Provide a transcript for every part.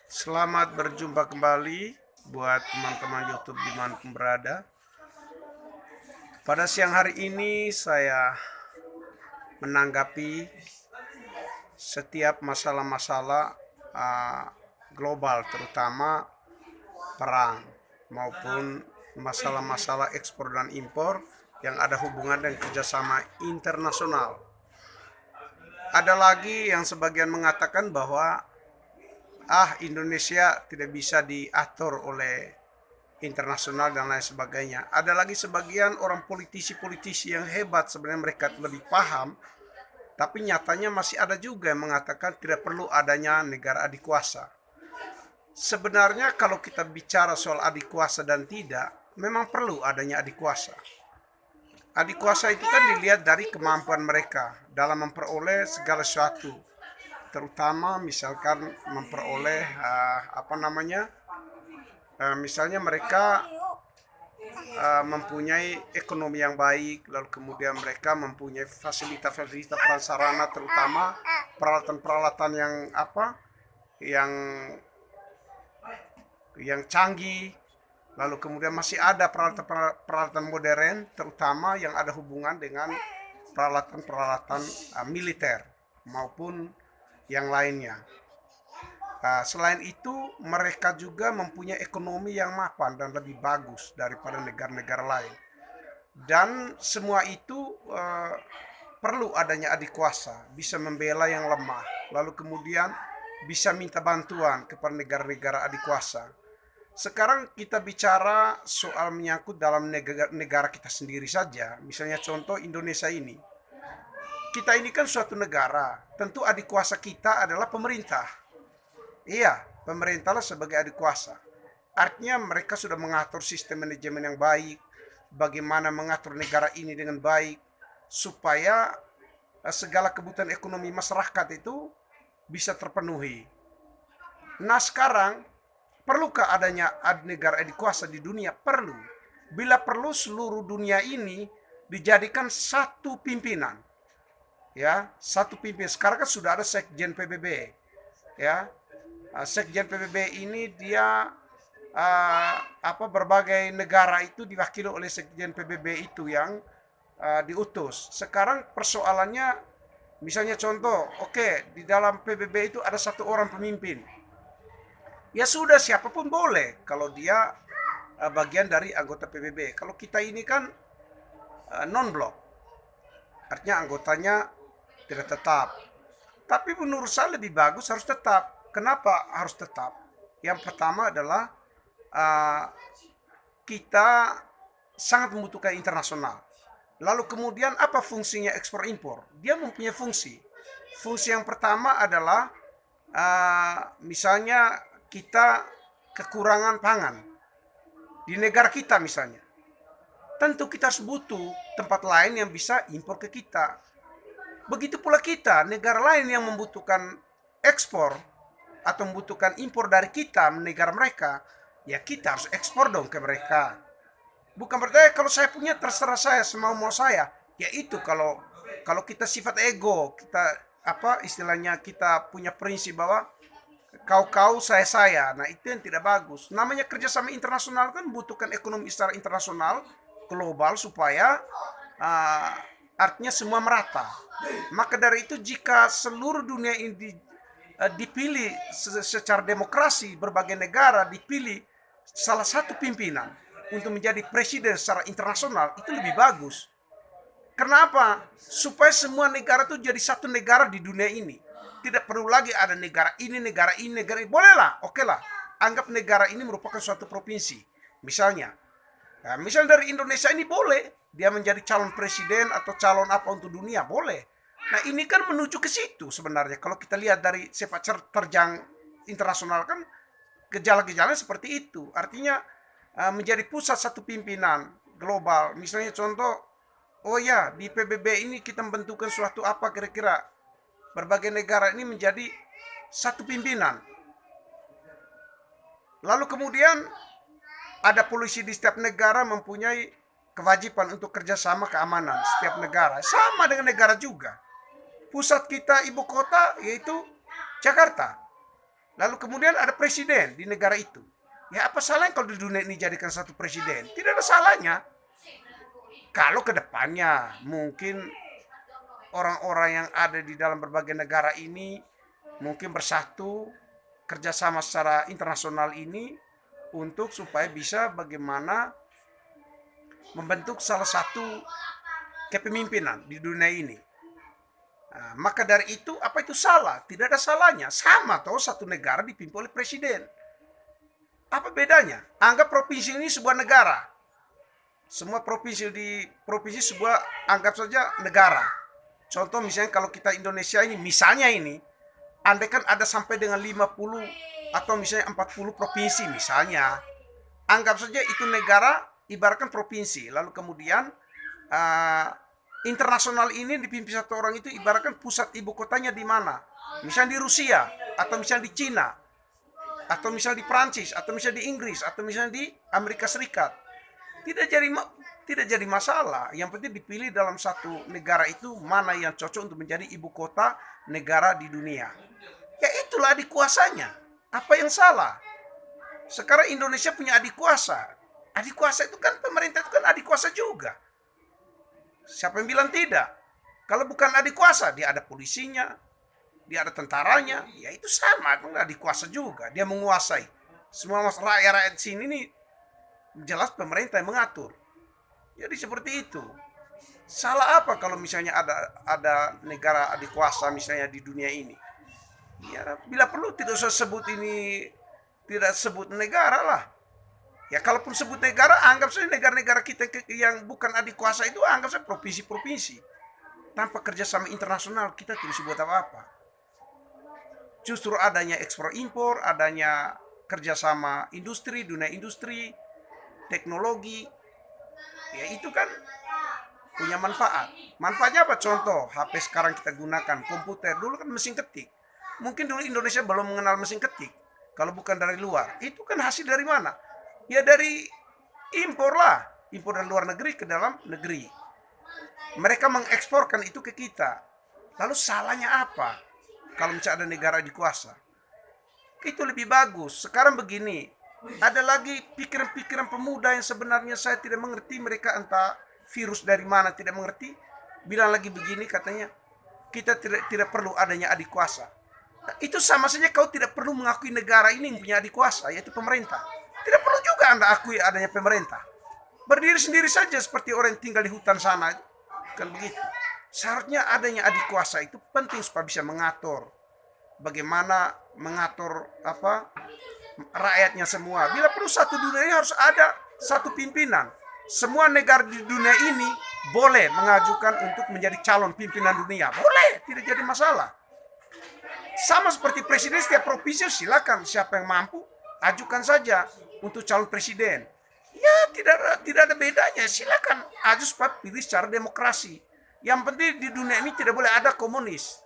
Selamat berjumpa kembali buat teman-teman YouTube dimanapun berada. Pada siang hari ini saya menanggapi setiap masalah-masalah global, terutama perang maupun masalah-masalah ekspor dan impor yang ada hubungan dengan kerjasama internasional. Ada lagi yang sebagian mengatakan bahwa Indonesia tidak bisa diatur oleh internasional dan lain sebagainya. Ada lagi sebagian orang politisi-politisi yang hebat, sebenarnya mereka lebih paham, tapi nyatanya masih ada juga yang mengatakan tidak perlu adanya negara adik kuasa. Sebenarnya kalau kita bicara soal adik kuasa dan tidak, memang perlu adanya adik kuasa. Adik kuasa itu kan dilihat dari kemampuan mereka dalam memperoleh segala sesuatu, terutama misalkan memperoleh misalnya mereka mempunyai ekonomi yang baik, lalu kemudian mereka mempunyai fasilitas-fasilitas prasarana, terutama peralatan-peralatan yang canggih, lalu kemudian masih ada peralatan modern, terutama yang ada hubungan dengan peralatan-peralatan militer maupun yang lainnya. Selain itu, mereka juga mempunyai ekonomi yang mapan dan lebih bagus daripada negara-negara lain. Dan semua itu perlu adanya adik kuasa, bisa membela yang lemah, lalu kemudian bisa minta bantuan kepada negara-negara adik kuasa. Sekarang kita bicara soal menyangkut dalam negara kita sendiri saja, misalnya contoh Indonesia ini. Kita ini kan suatu negara, tentu adik kuasa kita adalah pemerintah. Iya, pemerintahlah sebagai adik kuasa. Artinya mereka sudah mengatur sistem manajemen yang baik, bagaimana mengatur negara ini dengan baik, supaya segala kebutuhan ekonomi masyarakat itu bisa terpenuhi. Nah sekarang, perlukah adanya negara adik kuasa di dunia? Perlu. Bila perlu seluruh dunia ini dijadikan satu pimpinan. Ya, satu pimpinan. Sekarang kan sudah ada Sekjen PBB. Ya, Sekjen PBB ini dia berbagai negara itu diwakili oleh Sekjen PBB itu yang diutus. Sekarang persoalannya misalnya contoh, di dalam PBB itu ada satu orang pemimpin. Ya sudah, siapapun boleh kalau dia bagian dari anggota PBB. Kalau kita ini kan non-blok, artinya anggotanya tidak tetap. Tapi menurut saya lebih bagus harus tetap. Kenapa harus tetap? Yang pertama adalah kita sangat membutuhkan internasional. Lalu kemudian apa fungsinya ekspor impor? Dia mempunyai fungsi. Fungsi yang pertama adalah misalnya kita kekurangan pangan di negara kita misalnya. Tentu kita harus butuh tempat lain yang bisa impor ke kita. Begitu pula kita, negara lain yang membutuhkan ekspor atau membutuhkan impor dari kita, negara mereka, ya kita harus ekspor dong ke mereka. Bukan berarti kalau saya punya terserah saya, semau-mau saya. Ya itu kalau kita sifat ego, kita istilahnya kita punya prinsip bahwa kau saya. Nah itu yang tidak bagus. Namanya kerjasama internasional kan membutuhkan ekonomi secara internasional, global supaya artinya semua merata. Maka dari itu jika seluruh dunia ini dipilih secara demokrasi, berbagai negara dipilih salah satu pimpinan untuk menjadi presiden secara internasional, itu lebih bagus. Kenapa? Supaya semua negara itu jadi satu negara di dunia ini. Tidak perlu lagi ada negara ini, negara ini, negara ini. Bolehlah, oke lah. Anggap negara ini merupakan suatu provinsi. Misalnya dari Indonesia ini boleh dia menjadi calon presiden atau calon apa untuk dunia, boleh. Nah ini kan menuju ke situ sebenarnya. Kalau kita lihat dari sepak terjang internasional kan gejala-gejalanya seperti itu. Artinya menjadi pusat satu pimpinan global. Misalnya contoh, di PBB ini kita membentukkan suatu apa kira-kira. Berbagai negara ini menjadi satu pimpinan. Lalu kemudian ada polisi di setiap negara mempunyai kewajiban untuk kerjasama keamanan setiap negara. Sama dengan negara juga. Pusat kita, ibu kota, yaitu Jakarta. Lalu kemudian ada presiden di negara itu. Ya apa salahnya kalau di dunia ini jadikan satu presiden? Tidak ada salahnya. Kalau ke depannya mungkin orang-orang yang ada di dalam berbagai negara ini mungkin bersatu kerjasama secara internasional ini untuk supaya bisa bagaimana membentuk salah satu kepemimpinan di dunia ini. Nah, maka dari itu apa itu salah? Tidak ada salahnya. Sama toh satu negara dipimpin oleh presiden. Apa bedanya? Anggap provinsi ini sebuah negara. Semua provinsi sebuah anggap saja negara. Contoh misalnya kalau kita Indonesia ini, misalnya ini, andai kan ada sampai dengan 50 atau misalnya 40 provinsi misalnya. Anggap saja itu negara ibaratkan provinsi. Lalu kemudian internasional ini dipimpin satu orang itu ibaratkan pusat ibu kotanya di mana? Misalnya di Rusia, atau misalnya di Cina, atau misalnya di Prancis, atau misalnya di Inggris, atau misalnya di Amerika Serikat. Tidak jadi masalah. Yang penting dipilih dalam satu negara itu mana yang cocok untuk menjadi ibu kota negara di dunia. Ya itulah adik kuasanya. Apa yang salah? Sekarang Indonesia punya adik kuasa. Adik kuasa itu kan pemerintah itu kan adik kuasa juga. Siapa yang bilang tidak? Kalau bukan adik kuasa, dia ada polisinya, dia ada tentaranya, ya itu sama, itu adik kuasa juga. Dia menguasai. Semua rakyat sini nih jelas pemerintah yang mengatur. Jadi seperti itu. Salah apa kalau misalnya ada negara adik kuasa misalnya di dunia ini? Ya, bila perlu tidak usah sebut ini, tidak sebut negara lah. Ya kalaupun sebut negara, anggap saja negara-negara kita yang bukan adik kuasa itu anggap saja provinsi-provinsi. Tanpa kerjasama internasional kita tidak bisa buat apa-apa. Justru adanya ekspor impor, adanya kerjasama industri, dunia industri, teknologi, ya itu kan punya manfaat. Manfaatnya apa? Contoh, HP sekarang kita gunakan, komputer, dulu kan mesin ketik. Mungkin dulu Indonesia belum mengenal mesin ketik. Kalau bukan dari luar, itu kan hasil dari mana? Ya dari impor lah. Impor dari luar negeri ke dalam negeri. Mereka mengeksporkan itu ke kita. Lalu salahnya apa? Kalau misalnya ada negara dikuasa. Itu lebih bagus. Sekarang begini, ada lagi pikiran-pikiran pemuda yang sebenarnya saya tidak mengerti. Mereka entah virus dari mana tidak mengerti. Bilang lagi begini katanya, kita tidak perlu adanya adik kuasa. Nah, itu sama saja kau tidak perlu mengakui negara ini yang punya adik kuasa, yaitu pemerintah. Tidak perlu juga Anda akui adanya pemerintah. Berdiri sendiri saja seperti orang yang tinggal di hutan sana. Kan begitu. Seharusnya adanya adik kuasa itu penting supaya bisa mengatur. Bagaimana mengatur rakyatnya semua. Bila perlu satu dunia ini harus ada satu pimpinan. Semua negara di dunia ini boleh mengajukan untuk menjadi calon pimpinan dunia. Boleh, tidak jadi masalah. Sama seperti presiden setiap provinsi silakan siapa yang mampu ajukan saja untuk calon presiden. Ya tidak ada bedanya. Silakan aju supaya pilih secara demokrasi. Yang penting di dunia ini tidak boleh ada komunis.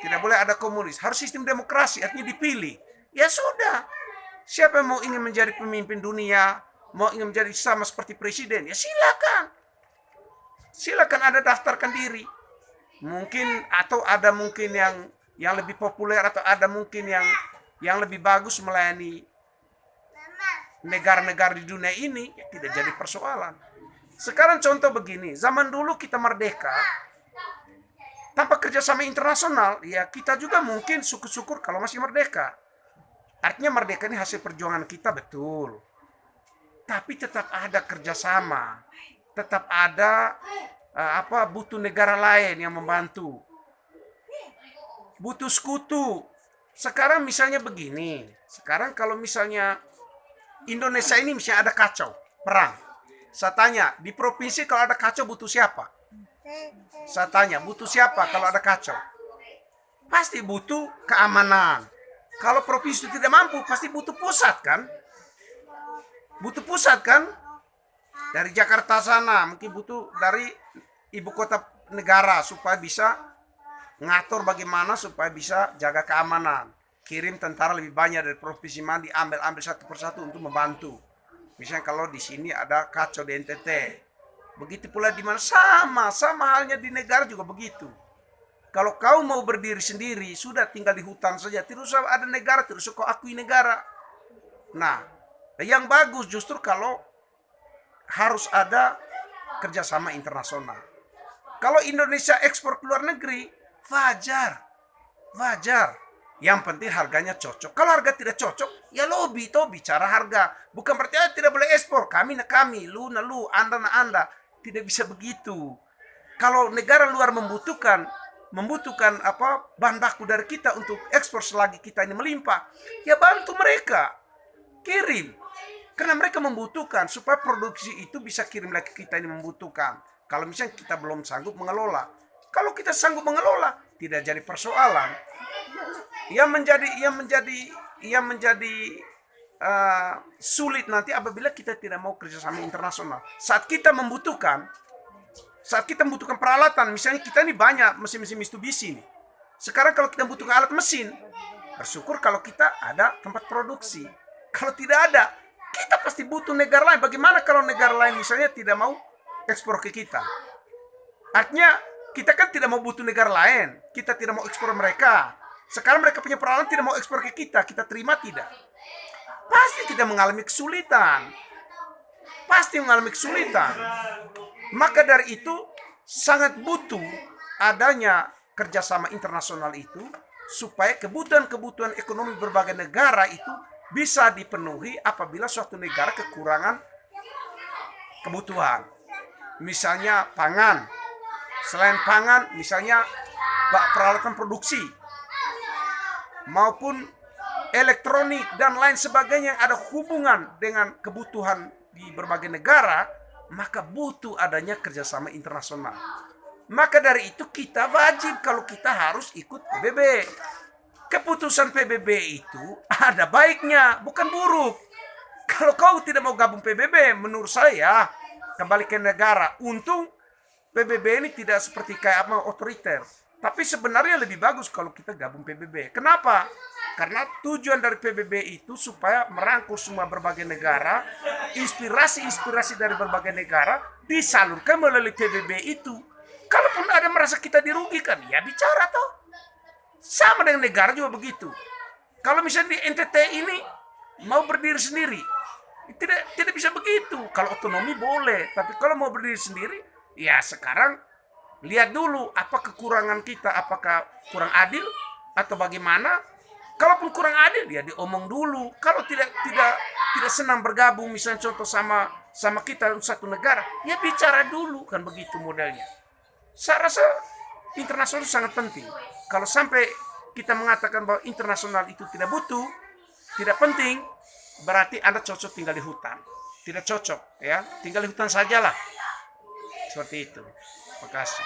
Tidak boleh ada komunis. Harus sistem demokrasi, artinya dipilih. Ya sudah. Siapa yang mau ingin menjadi pemimpin dunia, mau ingin menjadi sama seperti presiden, ya silakan. Silakan Anda daftarkan diri. Mungkin atau ada mungkin yang lebih populer atau ada mungkin yang lebih bagus melayani negara-negara di dunia ini, ya tidak jadi persoalan. Sekarang contoh begini, zaman dulu kita merdeka, tanpa kerjasama internasional, ya kita juga mungkin syukur-syukur kalau masih merdeka. Artinya merdeka ini hasil perjuangan kita, betul. Tapi tetap ada kerjasama, tetap ada butuh negara lain yang membantu. Butuh sekutu. Sekarang misalnya begini, sekarang kalau misalnya Indonesia ini misalnya ada kacau, perang. Saya tanya, di provinsi kalau ada kacau butuh siapa? Saya tanya, butuh siapa kalau ada kacau? Pasti butuh keamanan. Kalau provinsi tidak mampu, pasti butuh pusat kan? Butuh pusat kan? Dari Jakarta sana, mungkin butuh dari ibu kota negara supaya bisa ngatur bagaimana supaya bisa jaga keamanan. Kirim tentara lebih banyak dari provinsi mana, diambil satu persatu untuk membantu. Misalnya kalau di sini ada kacau di NTT. Begitu pula di mana sama halnya di negara juga begitu. Kalau kau mau berdiri sendiri, sudah tinggal di hutan saja. Tidak usah ada negara, tidak usah kau akui negara. Nah, yang bagus justru kalau harus ada kerjasama internasional. Kalau Indonesia ekspor ke luar negeri, wajar. Wajar. Yang penting harganya cocok. Kalau harga tidak cocok, ya lobby toh bicara harga. Bukan berarti tidak boleh ekspor. Kami na kami, lu na lu, anda na anda. Tidak bisa begitu. Kalau negara luar membutuhkan apa bahan baku dari kita untuk ekspor selagi kita ini melimpah, ya bantu mereka. Kirim. Karena mereka membutuhkan supaya produksi itu bisa kirim lagi ke kita ini membutuhkan. Kalau misalnya kita belum sanggup mengelola. Kalau kita sanggup mengelola, tidak jadi persoalan. Yang menjadi sulit nanti apabila kita tidak mau kerjasama internasional. Saat kita membutuhkan peralatan, misalnya kita ini banyak mesin-mesin Mitsubishi nih. Sekarang kalau kita membutuhkan alat mesin, bersyukur kalau kita ada tempat produksi. Kalau tidak ada, kita pasti butuh negara lain. Bagaimana kalau negara lain misalnya tidak mau ekspor ke kita? Artinya kita kan tidak mau butuh negara lain. Kita tidak mau ekspor mereka. Sekarang mereka punya peralatan tidak mau ekspor ke kita. Kita terima tidak? Pasti kita mengalami kesulitan. Maka dari itu sangat butuh adanya kerjasama internasional itu supaya kebutuhan-kebutuhan ekonomi berbagai negara itu bisa dipenuhi apabila suatu negara kekurangan kebutuhan. Misalnya pangan. Selain pangan, misalnya peralatan produksi maupun elektronik dan lain sebagainya yang ada hubungan dengan kebutuhan di berbagai negara, maka butuh adanya kerjasama internasional. Maka dari itu kita wajib kalau kita harus ikut PBB. Keputusan PBB itu ada baiknya, bukan buruk. Kalau kau tidak mau gabung PBB, menurut saya kembali ke negara. Untung PBB ini tidak seperti kayak otoriter. Tapi sebenarnya lebih bagus kalau kita gabung PBB. Kenapa? Karena tujuan dari PBB itu supaya merangkul semua berbagai negara, inspirasi dari berbagai negara disalurkan melalui PBB itu. Kalaupun ada merasa kita dirugikan, ya bicara toh. Sama dengan negara juga begitu. Kalau misalnya di NTT ini mau berdiri sendiri, tidak bisa begitu. Kalau otonomi boleh, tapi kalau mau berdiri sendiri, ya sekarang lihat dulu apa kekurangan kita, apakah kurang adil atau bagaimana. Kalaupun kurang adil ya diomong dulu. Kalau tidak senang bergabung misalnya contoh sama kita satu negara, ya bicara dulu, kan begitu modelnya. Saya rasa internasional itu sangat penting. Kalau sampai kita mengatakan bahwa internasional itu tidak butuh, tidak penting, berarti Anda cocok tinggal di hutan. Tidak cocok, ya, tinggal di hutan sajalah. Seperti itu. Terima kasih.